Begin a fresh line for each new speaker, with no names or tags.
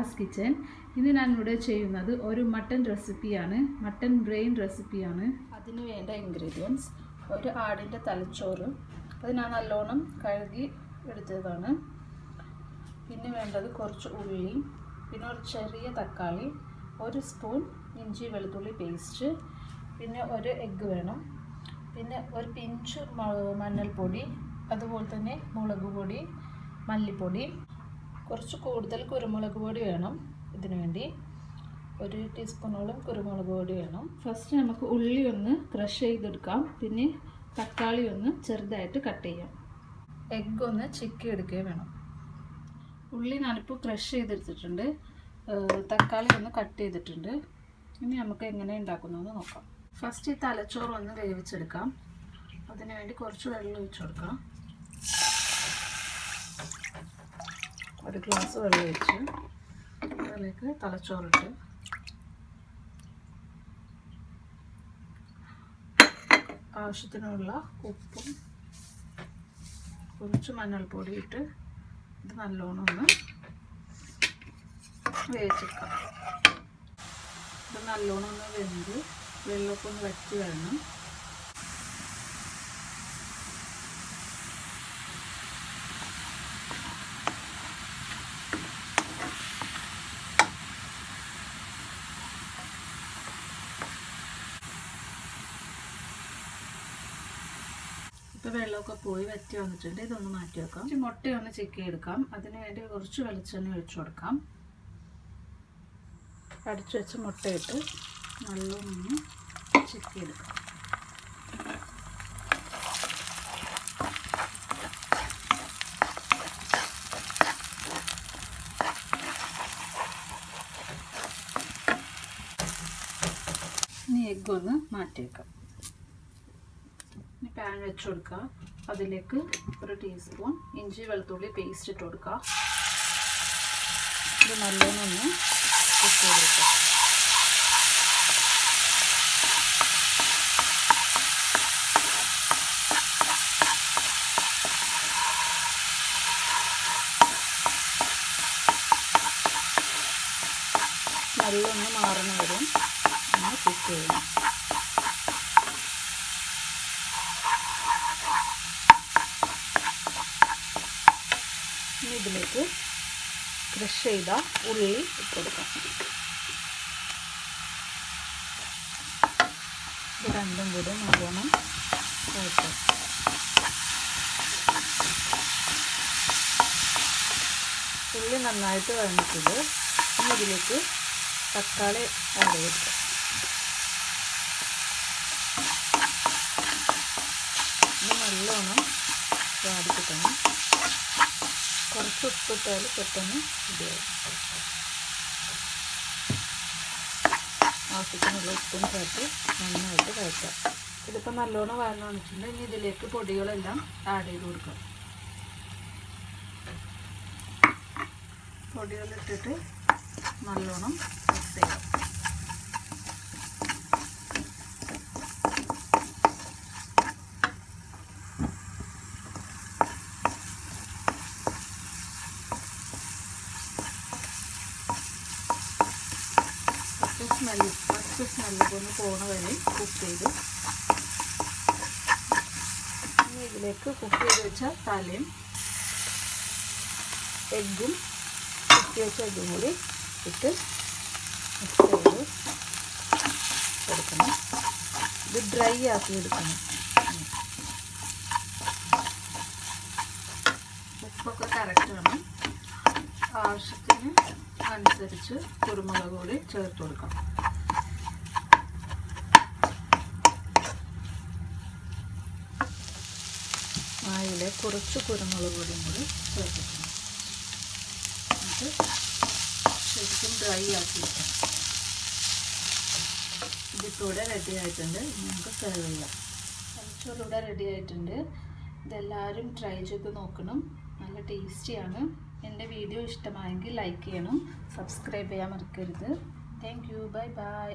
നായറാസ് kitchen. ഇന്ന് ഞാൻ ഇവിടെ ചെയ്യുന്നത് ഒരു മട്ടൺ റെസിപ്പിയാണ്, മട്ടൺ ബ്രെയിൻ റെസിപ്പിയാണ്. അതിന് വേണ്ട ഇൻഗ്രീഡിയൻസ്: ഒരു ആടിൻ്റെ തലച്ചോറ്, അത് ഞാൻ നല്ലോണം കഴുകി എടുത്തതാണ്. പിന്നെ വേണ്ടത് കുറച്ച് ഉള്ളി, പിന്നെ ഒരു ചെറിയ തക്കാളി, ഒരു സ്പൂൺ ഇഞ്ചി വെളുത്തുള്ളി പേസ്റ്റ്, പിന്നെ ഒരു എഗ്ഗ് വേണം, പിന്നെ ഒരു പിഞ്ച് മഞ്ഞൾപ്പൊടി, അതുപോലെ തന്നെ മുളക് പൊടി, മല്ലിപ്പൊടി, കുറച്ച് കൂടുതൽ കുരുമുളക് പൊടി വേണം. ഇതിനു വേണ്ടി 1 ടീസ്പൂണോളം കുരുമുളക് പൊടി വേണം. ഫസ്റ്റ് നമുക്ക് ഉള്ളി ഒന്ന് ക്രഷ് ചെയ്തെടുക്കാം, പിന്നെ തക്കാളി ഒന്ന് ചെറുതായിട്ട് കട്ട് ചെയ്യാം. എഗ്ഗ് ഒന്ന് ചിക്കി എടുക്കുകയും വേണം. ഉള്ളി ഞാനിപ്പോൾ ക്രഷ് ചെയ്തെടുത്തിട്ടുണ്ട്, തക്കാളി ഒന്ന് കട്ട് ചെയ്തിട്ടുണ്ട്. ഇനി നമുക്ക് എങ്ങനെ ഉണ്ടാക്കുന്നതെന്ന് നോക്കാം. ഫസ്റ്റ് ഈ തലച്ചോറ് ഒന്ന് വേവിച്ചെടുക്കാം. അതിന് വേണ്ടി കുറച്ച് വെള്ളം ഒഴിച്ചു കൊടുക്കാം. 1 ഗ്ലാസ് വെള്ളം ഒഴിച്ച് അതിലേക്ക് തലച്ചോറിട്ട് ആവശ്യത്തിനുള്ള ഉപ്പും കുറച്ച് മഞ്ഞൾപ്പൊടി ഇട്ട് ഇത് നല്ലോണം ഒന്ന് വേവിച്ചെടുക്കാം. ഇത് നല്ലോണം ഒന്ന് വെന്ത് വെള്ളമൊക്കെ ഒന്ന് വറ്റി വരണം. ഇപ്പോൾ വെള്ളമൊക്കെ പോയി വറ്റി വന്നിട്ടുണ്ട്. ഇതൊന്ന് മാറ്റി വെക്കാം. മുട്ടയൊന്ന് ചിക്കി എടുക്കാം. അതിന് വേണ്ടി കുറച്ച് വെളിച്ചെണ്ണ ഒഴിച്ചു കൊടുക്കാം. അടിച്ചു വെച്ച് മുട്ടയിട്ട് നല്ലോണം ചിക്കി എടുക്കാം. ഇനി എഗ്ഗ് ഒന്ന് മാറ്റി വെക്കാം. പാൻ വെച്ച് കൊടുക്കുക. അതിലേക്ക് 1 ടീസ്പൂൺ ഇഞ്ചി വെളുത്തുള്ളി പേസ്റ്റ് ഇട്ട് കൊടുക്കുക. ഇത് നല്ലോണം ഒന്ന് കുക്ക് ചെയ്തെടുക്കുക. നല്ലൊന്ന് മാറണ വരും ഒന്ന് കുക്ക് ചെയ്യണം. ഇതിലേക്ക് ക്രഷ് ചെയ്ത ഉള്ളി ഇട്ട് കൊടുക്കാം. ഇത് രണ്ടും കൂടി നല്ലോണം വഴറ്റാം. ഉള്ളി നന്നായിട്ട് വഴഞ്ഞിട്ടുണ്ട്. ഇനി ഇതിലേക്ക് തക്കാളി ആഡ് ചെയ്തെടുക്കാം. ഇത് നല്ലോണം വാടി കിട്ടണം. കുറച്ച് ഉപ്പിട്ടാൽ പെട്ടെന്ന് ഇടുകയും ആവശ്യത്തിനുള്ള ഉപ്പും ചേർത്ത് നന്നായിട്ട് വഴറ്റാം. ഇതിപ്പോൾ നല്ലോണം വഴന്ന് വന്നിട്ടുണ്ട്. ഇനി ഇതിലേക്ക് പൊടികളെല്ലാം ആഡ് ചെയ്ത് കൊടുക്കാം. പൊടികളിട്ടിട്ട് നല്ലോണം മിക്സ് ചെയ്യാം. ഫസ്റ്റ് സ്മെല്ലൊക്കെ ഒന്ന് പോണ വരെ കുക്ക് ചെയ്ത് ഇനി ഇതിലേക്ക് കുക്ക് ചെയ്ത് വെച്ച തലയും എഗ്ഗും കുക്ക് വെച്ച എഗ്ഗും കൂടി ഇട്ട് മിക്സ് ചെയ്ത് എടുക്കണം. ഇത് ഡ്രൈ ആക്കി എടുക്കണം. ഉപ്പൊക്കെ കറക്റ്റാണ്. ആവശ്യത്തിന് അനുസരിച്ച് കുരുമുളക് പൊടി ചേർത്ത് കൊടുക്കാം. അതിൽ കുറച്ച് കുരുമുളക് പൊടിയും കൂടി ചേർത്തിട്ടുണ്ട്. എന്നിട്ട് ശരിക്കും ഡ്രൈ ആക്കി വെക്കാം. ഇതിപ്പോൾ ഇവിടെ റെഡി ആയിട്ടുണ്ട്. നമുക്ക് സെർവ് ചെയ്യാം. തലച്ചോറ് ഇവിടെ റെഡി ആയിട്ടുണ്ട്. ഇതെല്ലാവരും ട്രൈ ചെയ്ത് നോക്കണം. നല്ല ടേസ്റ്റിയാണ്. എൻ്റെ വീഡിയോ ഇഷ്ടമായെങ്കിൽ ലൈക്ക് ചെയ്യണം, സബ്സ്ക്രൈബ് ചെയ്യാൻ മറക്കരുത്. Thank you. Bye bye.